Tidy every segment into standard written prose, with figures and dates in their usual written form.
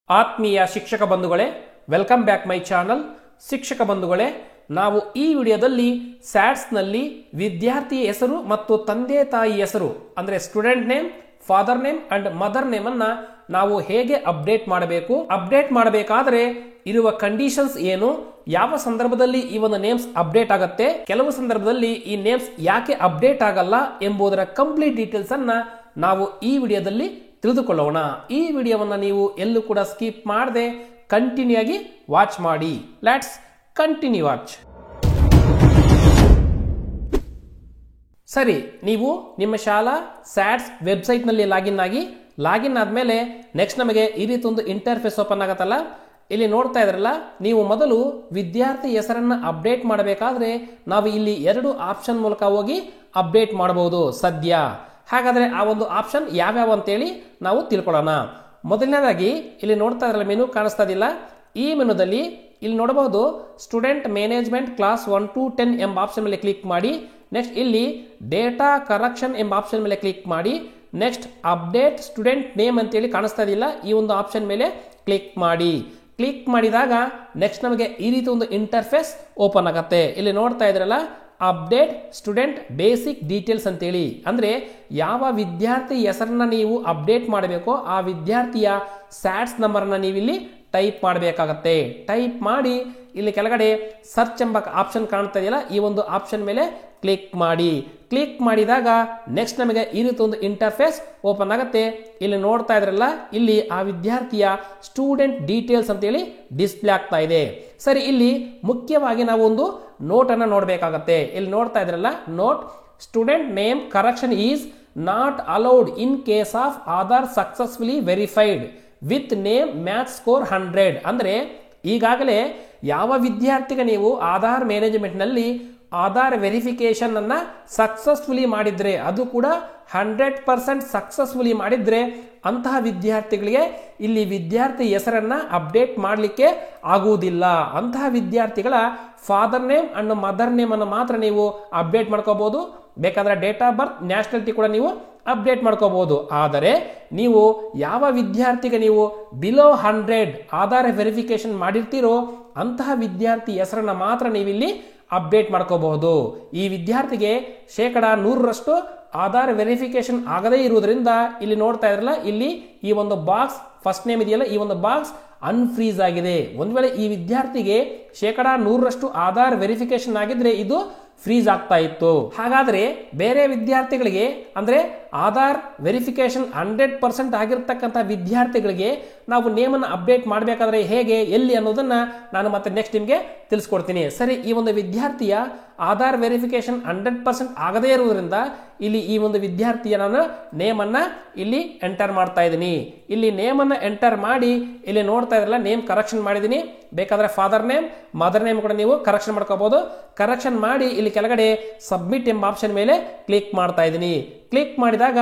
ಆತ್ಮೀಯ ಶಿಕ್ಷಕ ಬಂಧುಗಳೇ, ವೆಲ್ಕಮ್ ಬ್ಯಾಕ್ ಮೈ ಚಾನಲ್. ಶಿಕ್ಷಕ ಬಂಧುಗಳೇ, ನಾವು ಈ ವಿಡಿಯೋದಲ್ಲಿ ಸ್ಯಾಟ್ಸ್ನಲ್ಲಿ ವಿದ್ಯಾರ್ಥಿಯ ಹೆಸರು ಮತ್ತು ತಂದೆ ತಾಯಿ ಹೆಸರು ಅಂದರೆ student name, father name and mother name ಅನ್ನ ನಾವು ಹೇಗೆ ಅಪ್ಡೇಟ್ ಮಾಡಬೇಕು, ಅಪ್ಡೇಟ್ ಮಾಡಬೇಕಾದ್ರೆ ಇರುವ ಕಂಡೀಷನ್ಸ್ ಏನು, ಯಾವ ಸಂದರ್ಭದಲ್ಲಿ ಈ ಒಂದು ನೇಮ್ಸ್ ಅಪ್ಡೇಟ್ ಆಗುತ್ತೆ, ಕೆಲವು ಸಂದರ್ಭದಲ್ಲಿ ಈ ನೇಮ್ಸ್ ಯಾಕೆ ಅಪ್ಡೇಟ್ ಆಗಲ್ಲ ಎಂಬುದರ ಕಂಪ್ಲೀಟ್ ಡೀಟೇಲ್ಸ್ ಅನ್ನ ನಾವು ಈ ವಿಡಿಯೋದಲ್ಲಿ ತಿಳಿದುಕೊಳ್ಳೋಣ. ಈ ವಿಡಿಯೋವನ್ನು ನೀವು ಎಲ್ಲೂ ಕೂಡ ಸ್ಕಿಪ್ ಮಾಡದೆ ಕಂಟಿನ್ಯೂ ಆಗಿ ವಾಚ್ ಮಾಡಿ. Let's continue watch. ಸರಿ, ನೀವು ನಿಮ್ಮ ಶಾಲಾ ಸ್ಯಾಟ್ಸ್ ವೆಬ್ಸೈಟ್ ನಲ್ಲಿ ಲಾಗಿನ್ ಆದ್ಮೇಲೆ ನೆಕ್ಸ್ಟ್ ನಮಗೆ ಈ ರೀತಿ ಒಂದು ಇಂಟರ್ಫೇಸ್ ಓಪನ್ ಆಗತ್ತಲ್ಲ. ಇಲ್ಲಿ ನೋಡ್ತಾ ಇದ್ರಲ್ಲ, ನೀವು ಮೊದಲು ವಿದ್ಯಾರ್ಥಿ ಹೆಸರನ್ನ ಅಪ್ಡೇಟ್ ಮಾಡಬೇಕಾದ್ರೆ ನಾವು ಇಲ್ಲಿ ಎರಡು ಆಪ್ಷನ್ ಮೂಲಕ ಹೋಗಿ ಅಪ್ಡೇಟ್ ಮಾಡಬಹುದು ಸದ್ಯ. ಹಾಗಾದ್ರೆ ಆ ಒಂದು ಆಪ್ಷನ್ ಯಾವ್ಯಾವ ಅಂತೇಳಿ ನಾವು ತಿಳ್ಕೊಳ್ಳೋಣ. ಮೊದಲನೇದಾಗಿ ಇಲ್ಲಿ ನೋಡ್ತಾ ಇದ್ರಲ್ಲ, ಮೆನು ಕಾಣಿಸ್ತಾ ಇದಿಲ್ಲ. ಈ ಮೆನುದಲ್ಲಿ ಇಲ್ಲಿ ನೋಡಬಹುದು ಸ್ಟೂಡೆಂಟ್ ಮ್ಯಾನೇಜ್ಮೆಂಟ್ ಕ್ಲಾಸ್ 1 to 10 ಎಂಬ ಆಪ್ಷನ್ ಮೇಲೆ ಕ್ಲಿಕ್ ಮಾಡಿ. ನೆಕ್ಸ್ಟ್ ಇಲ್ಲಿ ಡೇಟಾ ಕರೆಕ್ಷನ್ ಎಂಬ ಆಪ್ಷನ್ ಮೇಲೆ ಕ್ಲಿಕ್ ಮಾಡಿ. ನೆಕ್ಸ್ಟ್ ಅಪ್ಡೇಟ್ ಸ್ಟೂಡೆಂಟ್ ನೇಮ್ ಅಂತೇಳಿ ಕಾಣಿಸ್ತಾ ಇದಿಲ್ಲ, ಈ ಒಂದು ಆಪ್ಷನ್ ಮೇಲೆ ಕ್ಲಿಕ್ ಮಾಡಿ. ಕ್ಲಿಕ್ ಮಾಡಿದಾಗ ನೆಕ್ಸ್ಟ್ ನಮಗೆ ಈ ರೀತಿ ಒಂದು ಇಂಟರ್ಫೇಸ್ ಓಪನ್ ಆಗತ್ತೆ. ಇಲ್ಲಿ ನೋಡ್ತಾ ಇದ್ರಲ್ಲ, ಅಪ್ಡೇಟ್ ಸ್ಟೂಡೆಂಟ್ ಬೇಸಿಕ್ ಡೀಟೇಲ್ಸ್ ಅಂತೇಳಿ, ಅಂದ್ರೆ ಯಾವ ವಿದ್ಯಾರ್ಥಿ ಹೆಸರನ್ನ ನೀವು ಅಪ್ಡೇಟ್ ಮಾಡಬೇಕೋ ಆ ವಿದ್ಯಾರ್ಥಿಯ ಸ್ಯಾಟ್ಸ್ ನಂಬರ್ನ ನೀವಿಲ್ಲಿ ಟೈಪ್ ಮಾಡಬೇಕಾಗತ್ತೆ. ಟೈಪ್ ಮಾಡಿ ಇಲ್ಲಿ ಕೆಳಗಡೆ ಸರ್ಚ್ ಎಂಬ ಆಪ್ಷನ್ ಕಾಣ್ತಾ ಇದೆಯಲ್ಲ, ಈ ಒಂದು ಆಪ್ಷನ್ ಮೇಲೆ ಕ್ಲಿಕ್ ಮಾಡಿ. ಕ್ಲಿಕ್ ಮಾಡಿದಾಗ ನೆಕ್ಸ್ಟ್ ನಮಗೆ ಈ ರೀತಿ ಒಂದು ಇಂಟರ್ಫೇಸ್ ಓಪನ್ ಆಗುತ್ತೆ. ಇಲ್ಲಿ ನೋಡ್ತಾ ಇದ್ರಲ್ಲ, ಇಲ್ಲಿ ಆ ವಿದ್ಯಾರ್ಥಿಯ ಸ್ಟೂಡೆಂಟ್ ಡೀಟೇಲ್ಸ್ ಅಂತೇಳಿ ಡಿಸ್ಪ್ಲೇ ಆಗ್ತಾ ಇದೆ. ಸರಿ, ಇಲ್ಲಿ ಮುಖ್ಯವಾಗಿ ನಾವು ಒಂದು ನೋಟ್ ಅನ್ನ ನೋಡಬೇಕಾಗತ್ತೆ. ಇಲ್ಲಿ ನೋಡ್ತಾ ಇದ್ರಲ್ಲ, note student name correction is not allowed in case of Aadhaar successfully verified with name match score 100. ಅಂದ್ರೆ ಈಗಾಗಲೇ ಯಾವ ವಿದ್ಯಾರ್ಥಿಗೆ ನೀವು ಆಧಾರ್ ಮ್ಯಾನೇಜ್ಮೆಂಟ್ ನಲ್ಲಿ ಆಧಾರ್ ವೆರಿಫಿಕೇಶನ್ ಅನ್ನ ಸಕ್ಸಸ್ಫುಲಿ ಮಾಡಿದ್ರೆ, ಅದು ಕೂಡ 100% ಸಕ್ಸಸ್ಫುಲಿ ಮಾಡಿದ್ರೆ, ಅಂತಹ ವಿದ್ಯಾರ್ಥಿಗಳಿಗೆ ಇಲ್ಲಿ ವಿದ್ಯಾರ್ಥಿ ಹೆಸರನ್ನ ಅಪ್ಡೇಟ್ ಮಾಡಲಿಕ್ಕೆ ಆಗುವುದಿಲ್ಲ. ಅಂತಹ ವಿದ್ಯಾರ್ಥಿಗಳ father name and mother name ಅನ್ನು ಮಾತ್ರ ನೀವು ಅಪ್ಡೇಟ್ ಮಾಡ್ಕೋಬಹುದು. ಬೇಕಾದ್ರೆ ಡೇಟ್ ಆಫ್ ಬರ್ತ್, ನ್ಯಾಷನಾಲಿಟಿ ಕೂಡ ನೀವು ಅಪ್ಡೇಟ್ ಮಾಡ್ಕೋಬಹುದು. ಆದರೆ ನೀವು ಯಾವ ವಿದ್ಯಾರ್ಥಿಗೆ ನೀವು ಬಿಲೋ 100 ಆಧಾರ್ ವೆರಿಫಿಕೇಶನ್ ಮಾಡಿರ್ತೀರೋ ಅಂತಹ ವಿದ್ಯಾರ್ಥಿ ಹೆಸರನ್ನ ಮಾತ್ರ ನೀವಿಲ್ಲಿ ಅಪ್ಡೇಟ್ ಮಾಡ್ಕೋಬಹುದು. ಈ ವಿದ್ಯಾರ್ಥಿಗೆ 100% ಆಧಾರ್ ವೆರಿಫಿಕೇಶನ್ ಆಗದೇ ಇರುವುದರಿಂದ ಇಲ್ಲಿ ನೋಡ್ತಾ ಇದ್ರಲ್ಲ, ಇಲ್ಲಿ ಈ ಒಂದು ಬಾಕ್ಸ್ ಫಸ್ಟ್ ನೇಮ್ ಇದೆಯಲ್ಲ, ಈ ಒಂದು ಬಾಕ್ಸ್ ಅನ್ಫ್ರೀಸ್ ಆಗಿದೆ. ಒಂದ್ ವೇಳೆ ಈ ವಿದ್ಯಾರ್ಥಿಗೆ 100% ಆಧಾರ್ ವೆರಿಫಿಕೇಶನ್ ಆಗಿದ್ರೆ ಇದು ಫ್ರೀಸ್ ಆಗ್ತಾ ಇತ್ತು. ಹಾಗಾದ್ರೆ ಬೇರೆ ವಿದ್ಯಾರ್ಥಿಗಳಿಗೆ ಅಂದ್ರೆ ಆಧಾರ್ ವೆರಿಫಿಕೇಶನ್ 100% ಆಗಿರ್ತಕ್ಕಂಥ ವಿದ್ಯಾರ್ಥಿಗಳಿಗೆ ನಾವು ನೇಮನ್ನು ಅಪ್ಡೇಟ್ ಮಾಡಬೇಕಾದ್ರೆ ಹೇಗೆ, ಎಲ್ಲಿ ಅನ್ನೋದನ್ನ ನಾನು ಮತ್ತೆ ನೆಕ್ಸ್ಟ್ ನಿಮ್ಗೆ ತಿಳಿಸ್ಕೊಡ್ತೀನಿ. ಸರಿ, ಈ ಒಂದು ವಿದ್ಯಾರ್ಥಿಯ ಆಧಾರ್ ವೆರಿಫಿಕೇಶನ್ 100% ಆಗದೇ ಇರುವುದರಿಂದ ಇಲ್ಲಿ ಈ ಒಂದು ವಿದ್ಯಾರ್ಥಿಯ ನಾನು ನೇಮ್ ಅನ್ನ ಇಲ್ಲಿ ಎಂಟರ್ ಮಾಡ್ತಾ ಇದ್ದೀನಿ. ಇಲ್ಲಿ ನೇಮ್ ಅನ್ನ ಎಂಟರ್ ಮಾಡಿ ಇಲ್ಲಿ ನೋಡ್ತಾ ಇದ್ರಲ್ಲ, ನೇಮ್ ಕರೆಕ್ಷನ್ ಮಾಡಿದೀನಿ. ಬೇಕಾದ್ರೆ ಫಾದರ್ ನೇಮ್, ಮದರ್ ನೇಮ್ ಕೂಡ ನೀವು ಕರೆಕ್ಷನ್ ಮಾಡ್ಕೋಬಹುದು. ಕರೆಕ್ಷನ್ ಮಾಡಿ ಇಲ್ಲಿ ಕೆಳಗಡೆ ಸಬ್ಮಿಟ್ ಎಂಬ ಆಪ್ಷನ್ ಮೇಲೆ ಕ್ಲಿಕ್ ಮಾಡ್ತಾ ಇದ್ದೀನಿ. ಕ್ಲಿಕ್ ಮಾಡಿದಾಗ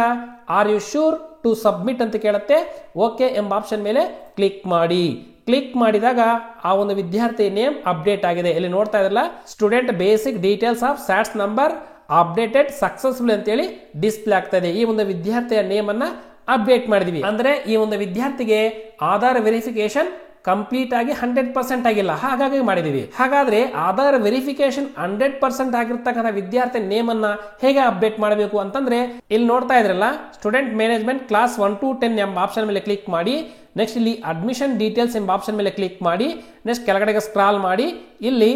are you sure to submit ಅಂತ ಕೇಳುತ್ತೆ. ಓಕೆ ಎಂಬ ಆಪ್ಷನ್ ಮೇಲೆ ಕ್ಲಿಕ್ ಮಾಡಿ. ಕ್ಲಿಕ್ ಮಾಡಿದಾಗ ಆ ಒಂದು ವಿದ್ಯಾರ್ಥಿ ನೇಮ್ ಅಪ್ಡೇಟ್ ಆಗಿದೆ. ಇಲ್ಲಿ ನೋಡ್ತಾ ಇದ್ರಲ್ಲ, student basic details of ಸ್ಯಾಟ್ಸ್ number updated successful ಅಂತೇಳಿ ಡಿಸ್ಪ್ಲೇ ಆಗ್ತಾ ಇದೆ. ಈ ಒಂದು ವಿದ್ಯಾರ್ಥಿಯ ನೇಮ್ ಅನ್ನ ಅಪ್ಡೇಟ್ ಮಾಡಿದ್ವಿ. ಅಂದ್ರೆ ಈ ಒಂದು ವಿದ್ಯಾರ್ಥಿಗೆ ಆಧಾರ್ ವೆರಿಫಿಕೇಶನ್ ಕಂಪ್ಲೀಟ್ ಆಗಿ 100% ಆಗಿಲ್ಲ, ಹಾಗಾಗಿ ಮಾಡಿದೀವಿ. ಹಾಗಾದ್ರೆ ಆಧಾರ್ ವೆರಿಫಿಕೇಶನ್ 100% ಆಗಿರ್ತಕ್ಕಂಥ ವಿದ್ಯಾರ್ಥಿ ನೇಮ್ ಅನ್ನ ಹೇಗೆ ಅಪ್ಡೇಟ್ ಮಾಡಬೇಕು ಅಂತಂದ್ರೆ ಇಲ್ಲಿ ನೋಡ್ತಾ ಇದ್ರಲ್ಲ, ಸ್ಟೂಡೆಂಟ್ ಮ್ಯಾನೇಜ್ಮೆಂಟ್ ಕ್ಲಾಸ್ 1 to 10 ಎಂಬ ಆಪ್ಷನ್ ಮೇಲೆ ಕ್ಲಿಕ್ ಮಾಡಿ. ನೆಕ್ಸ್ಟ್ ಇಲ್ಲಿ ಅಡ್ಮಿಷನ್ ಡೀಟೇಲ್ಸ್ ಎಂಬ ಆಪ್ಷನ್ ಮೇಲೆ ಕ್ಲಿಕ್ ಮಾಡಿ. ನೆಕ್ಸ್ಟ್ ಕೆಳಗಡೆಗೆ ಸ್ಕ್ರಾಲ್ ಮಾಡಿ ಇಲ್ಲಿ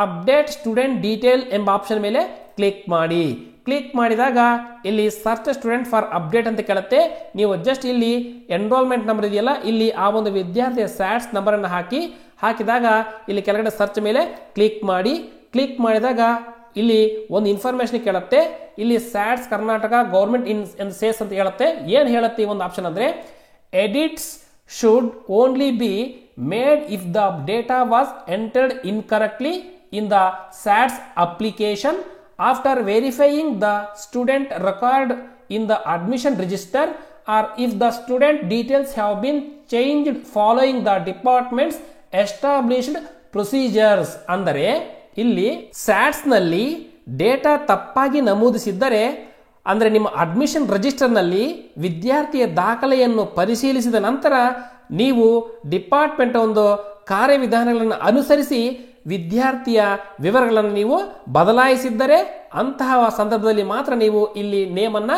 ಅಪ್ಡೇಟ್ ಸ್ಟೂಡೆಂಟ್ ಡೀಟೇಲ್ ಎಂಬ ಆಪ್ಷನ್ ಮೇಲೆ ಕ್ಲಿಕ್ ಮಾಡಿ. ಕ್ಲಿಕ್ ಮಾಡಿದಾಗ ಇಲ್ಲಿ ಸರ್ಚ್ ಸ್ಟೂಡೆಂಟ್ ಫಾರ್ ಅಪ್ಡೇಟ್ ಅಂತ ಕೇಳುತ್ತೆ. ನೀವು ಜಸ್ಟ್ ಇಲ್ಲಿ ಎನ್ರೋಲ್ಮೆಂಟ್ ನಂಬರ್ ಇದೆಯಲ್ಲ, ಇಲ್ಲಿ ಆ ಒಂದು ವಿದ್ಯಾರ್ಥಿಯ ಸ್ಯಾಟ್ಸ್ ನಂಬರ್ ಅನ್ನು ಹಾಕಿದಾಗ ಇಲ್ಲಿ ಕೆಳಗಡೆ ಸರ್ಚ್ ಮೇಲೆ ಕ್ಲಿಕ್ ಮಾಡಿ. ಕ್ಲಿಕ್ ಮಾಡಿದಾಗ ಇಲ್ಲಿ ಒಂದು ಇನ್ಫಾರ್ಮೇಶನ್ ಕೇಳುತ್ತೆ. ಇಲ್ಲಿ SATS Karnataka government in says ಅಂತ ಹೇಳುತ್ತೆ. ಏನ್ ಹೇಳುತ್ತೆ ಈ ಒಂದು ಆಪ್ಷನ್ ಅಂದ್ರೆ, edits should only be made if the data was entered incorrectly in the SATS application after verifying the student record in the admission register or if the student details have been changed following the department's established procedures. ಅಂದರೆ ಇಲ್ಲಿ ಸ್ಯಾಟ್ಸ್ ನಲ್ಲಿ data ತಪ್ಪಾಗಿ ನಮೂದಿಸಿದ್ದರೆ ಅಂದ್ರೆ ನಿಮ್ಮ admission register ನಲ್ಲಿ ವಿದ್ಯಾರ್ಥಿಯ ದಾಖಲೆಯನ್ನು ಪರಿಶೀಲಿಸಿದ ನಂತರ ನೀವು ಡಿಪಾರ್ಟ್ಮೆಂಟ್ ಒಂದು ಕಾರ್ಯವಿಧಾನಗಳನ್ನು ಅನುಸರಿಸಿ ವಿದ್ಯಾರ್ಥಿಯ ವಿವರಗಳನ್ನು ನೀವು ಬದಲಾಯಿಸಿದ್ದರೆ ಅಂತಹ ಸಂದರ್ಭದಲ್ಲಿ ಮಾತ್ರ ನೀವು ಇಲ್ಲಿ ನೇಮ್ ಅನ್ನ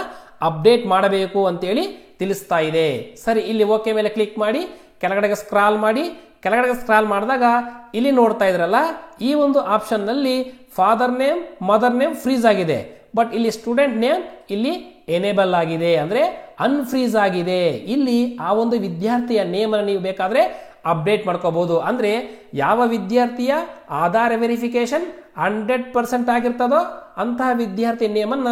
ಅಪ್ಡೇಟ್ ಮಾಡಬೇಕು ಅಂತೇಳಿ ತಿಳಿಸ್ತಾ ಇದೆ. ಸರಿ, ಇಲ್ಲಿ ಓಕೆ ಮೇಲೆ ಕ್ಲಿಕ್ ಮಾಡಿ ಕೆಳಗಡೆಗೆ ಸ್ಕ್ರಾಲ್ ಮಾಡಿ. ಕೆಳಗಡೆಗೆ ಸ್ಕ್ರಾಲ್ ಮಾಡಿದಾಗ ಇಲ್ಲಿ ನೋಡ್ತಾ ಇದ್ರಲ್ಲ, ಈ ಒಂದು ಆಪ್ಷನ್ ನಲ್ಲಿ father name mother name freeze ಆಗಿದೆ. ಬಟ್ ಇಲ್ಲಿ ಸ್ಟೂಡೆಂಟ್ ನೇಮ್ ಇಲ್ಲಿ ಎನೇಬಲ್ ಆಗಿದೆ, ಅಂದ್ರೆ ಅನ್ಫ್ರೀಸ್ ಆಗಿದೆ. ಇಲ್ಲಿ ಆ ಒಂದು ವಿದ್ಯಾರ್ಥಿಯ ನೇಮ್ ಅನ್ನು ನೀವು ಬೇಕಾದ್ರೆ ಅಪ್ಡೇಟ್ ಮಾಡ್ಕೋಬಹುದು. ಅಂದ್ರೆ ಯಾವ ವಿದ್ಯಾರ್ಥಿಯ ಆಧಾರ್ ವೆರಿಫಿಕೇಶನ್ 100% ಆಗಿರ್ತದೋ ಅಂತಹ ವಿದ್ಯಾರ್ಥಿ ನೇಮ್ ಅನ್ನ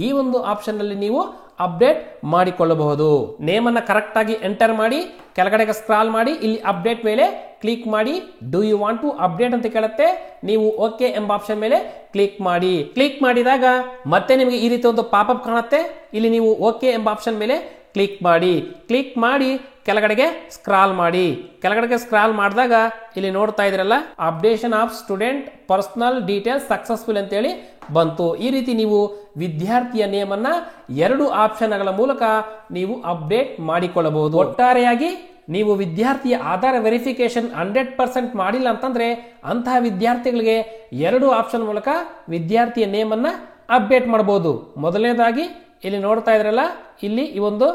ಈ ಒಂದು ಆಪ್ಷನ್ ನಲ್ಲಿ ನೀವು ಅಪ್ಡೇಟ್ ಮಾಡಿಕೊಳ್ಳಬಹುದು. ನೇಮ್ ಅನ್ನ ಕರೆಕ್ಟ್ ಆಗಿ ಎಂಟರ್ ಮಾಡಿ ಕೆಳಗಡೆಗೆ ಸ್ಕ್ರಾಲ್ ಮಾಡಿ ಇಲ್ಲಿ ಅಪ್ಡೇಟ್ ಮೇಲೆ ಕ್ಲಿಕ್ ಮಾಡಿ. Do you want to update ಅಂತ ಕೇಳುತ್ತೆ. ನೀವು ಓಕೆ ಎಂಬ ಆಪ್ಷನ್ ಮೇಲೆ ಕ್ಲಿಕ್ ಮಾಡಿ. ಕ್ಲಿಕ್ ಮಾಡಿದಾಗ ಮತ್ತೆ ನಿಮಗೆ ಈ ರೀತಿ ಒಂದು ಪಾಪಪ್ ಕಾಣುತ್ತೆ. ಇಲ್ಲಿ ನೀವು ಓಕೆ ಎಂಬ ಆಪ್ಷನ್ ಮೇಲೆ ಕ್ಲಿಕ್ ಮಾಡಿ. ಕ್ಲಿಕ್ ಮಾಡಿ ಕೆಳಗಡೆಗೆ ಸ್ಕ್ರಾಲ್ ಮಾಡಿ. ಕೆಳಗಡೆಗೆ ಸ್ಕ್ರಾಲ್ ಮಾಡಿದಾಗ ಇಲ್ಲಿ ನೋಡ್ತಾ ಇದ್ರಲ್ಲ, updation of student personal details successful ಅಂತೇಳಿ ಬಂತು. ಈ ರೀತಿ ನೀವು ವಿದ್ಯಾರ್ಥಿಯ ನೇಮ್ ಅನ್ನ 2 ಆಪ್ಷನ್ಗಳ ಮೂಲಕ ನೀವು ಅಪ್ಡೇಟ್ ಮಾಡಿಕೊಳ್ಳಬಹುದು. ಒಟ್ಟಾರೆಯಾಗಿ ನೀವು ವಿದ್ಯಾರ್ಥಿಯ ಆಧಾರ್ ವೆರಿಫಿಕೇಶನ್ 100% ಮಾಡಿಲ್ಲ ಅಂತಂದ್ರೆ ಅಂತಹ ವಿದ್ಯಾರ್ಥಿಗಳಿಗೆ 2 ಆಪ್ಷನ್ ಮೂಲಕ ವಿದ್ಯಾರ್ಥಿಯ ನೇಮ್ ಅನ್ನ ಅಪ್ಡೇಟ್ ಮಾಡಬಹುದು. ಮೊದಲನೇದಾಗಿ ಇಲ್ಲಿ ನೋಡ್ತಾ ಇದ್ರಲ್ಲ, ಇಲ್ಲಿ ಈ ಒಂದು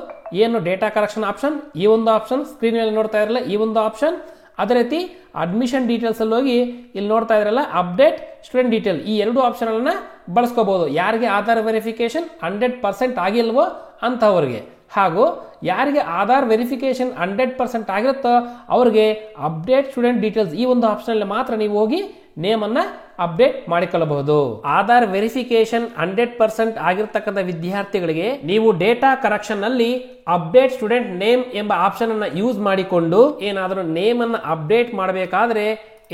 ಏನು ಡೇಟಾ ಕರೆಕ್ಷನ್ ಆಪ್ಷನ್, ಈ ಒಂದು ಆಪ್ಷನ್ ಸ್ಕ್ರೀನ್ ಮೇಲೆ ನೋಡ್ತಾ ಇದ್ರಲ್ಲ, ಈ ಒಂದು ಆಪ್ಷನ್. ಅದೇ ರೀತಿ ಅಡ್ಮಿಷನ್ ಡೀಟೇಲ್ಸ್ ಅಲ್ಲಿ ಹೋಗಿ ಇಲ್ಲಿ ನೋಡ್ತಾ ಇದ್ರಲ್ಲ ಅಪ್ಡೇಟ್ ಸ್ಟೂಡೆಂಟ್ ಡೀಟೇಲ್, ಈ 2 ಆಪ್ಷನ್ ಅನ್ನ ಬಳಸ್ಕೋಬಹುದು. ಯಾರಿಗೆ ಆಧಾರ್ ವೆರಿಫಿಕೇಶನ್ 100% ಆಗಿಲ್ವೋ ಅಂತವರಿಗೆ, ಹಾಗೂ ಯಾರಿಗೆ ಆಧಾರ್ ವೆರಿಫಿಕೇಶನ್ 100% ಆಗಿರುತ್ತೋ ಅವರಿಗೆ ಅಪ್ಡೇಟ್ ಸ್ಟೂಡೆಂಟ್ ಡೀಟೇಲ್ಸ್ ಈ ಒಂದು ಆಪ್ಷನ್ ಅಲ್ಲಿ ಮಾತ್ರ ನೀವು ಹೋಗಿ ನೇಮ್ ಅನ್ನ ಅಪ್ಡೇಟ್ ಮಾಡಿಕೊಳ್ಳಬಹುದು. ಆಧಾರ್ ವೆರಿಫಿಕೇಶನ್ 100% ಆಗಿರ್ತಕ್ಕಂಥ ವಿದ್ಯಾರ್ಥಿಗಳಿಗೆ ನೀವು ಡೇಟಾ ಕರೆಕ್ಷನ್ ನಲ್ಲಿ ಅಪ್ಡೇಟ್ ಸ್ಟೂಡೆಂಟ್ ನೇಮ್ ಎಂಬ ಆಪ್ಷನ್ ಅನ್ನ ಯೂಸ್ ಮಾಡಿಕೊಂಡು ಏನಾದರೂ ನೇಮ್ ಅನ್ನ ಅಪ್ಡೇಟ್ ಮಾಡಬೇಕಾದ್ರೆ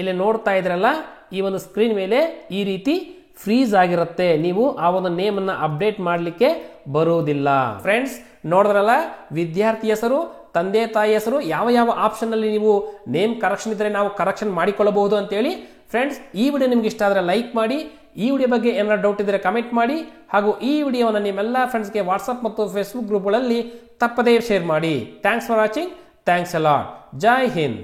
ಇಲ್ಲಿ ನೋಡ್ತಾ ಇದ್ರಲ್ಲ, ಈ ಒಂದು ಸ್ಕ್ರೀನ್ ಮೇಲೆ ಈ ರೀತಿ ಫ್ರೀಸ್ ಆಗಿರುತ್ತೆ. ನೀವು ಆ ಒಂದು ನೇಮ್ ಅನ್ನ ಅಪ್ಡೇಟ್ ಮಾಡಲಿಕ್ಕೆ ಬರುವುದಿಲ್ಲ. ಫ್ರೆಂಡ್ಸ್ ನೋಡಿದ್ರಲ್ಲ, ವಿದ್ಯಾರ್ಥಿ ಹೆಸರು, ತಂದೆ ತಾಯಿ ಹೆಸರು, ಯಾವ ಯಾವ ಆಪ್ಷನ್ ಅಲ್ಲಿ ನೀವು ನೇಮ್ ಕರೆಕ್ಷನ್ ಇದ್ರೆ ನಾವು ಕರೆಕ್ಷನ್ ಮಾಡಿಕೊಳ್ಳಬಹುದು ಅಂತೇಳಿ. ಫ್ರೆಂಡ್ಸ್, ಈ ವಿಡಿಯೋ ನಿಮ್ಗೆ ಇಷ್ಟ ಆದರೆ ಲೈಕ್ ಮಾಡಿ. ಈ ವಿಡಿಯೋ ಬಗ್ಗೆ ಏನಾದ್ರು ಡೌಟ್ ಇದ್ರೆ ಕಮೆಂಟ್ ಮಾಡಿ. ಹಾಗೂ ಈ ವಿಡಿಯೋವನ್ನು ನಿಮ್ಮೆಲ್ಲ ಫ್ರೆಂಡ್ಸ್ಗೆ ವಾಟ್ಸ್ಆಪ್ ಮತ್ತು ಫೇಸ್ಬುಕ್ ಗ್ರೂಪ್ಗಳಲ್ಲಿ ತಪ್ಪದೇ ಶೇರ್ ಮಾಡಿ. Thanks for watching. Thanks a lot. Jai Hind.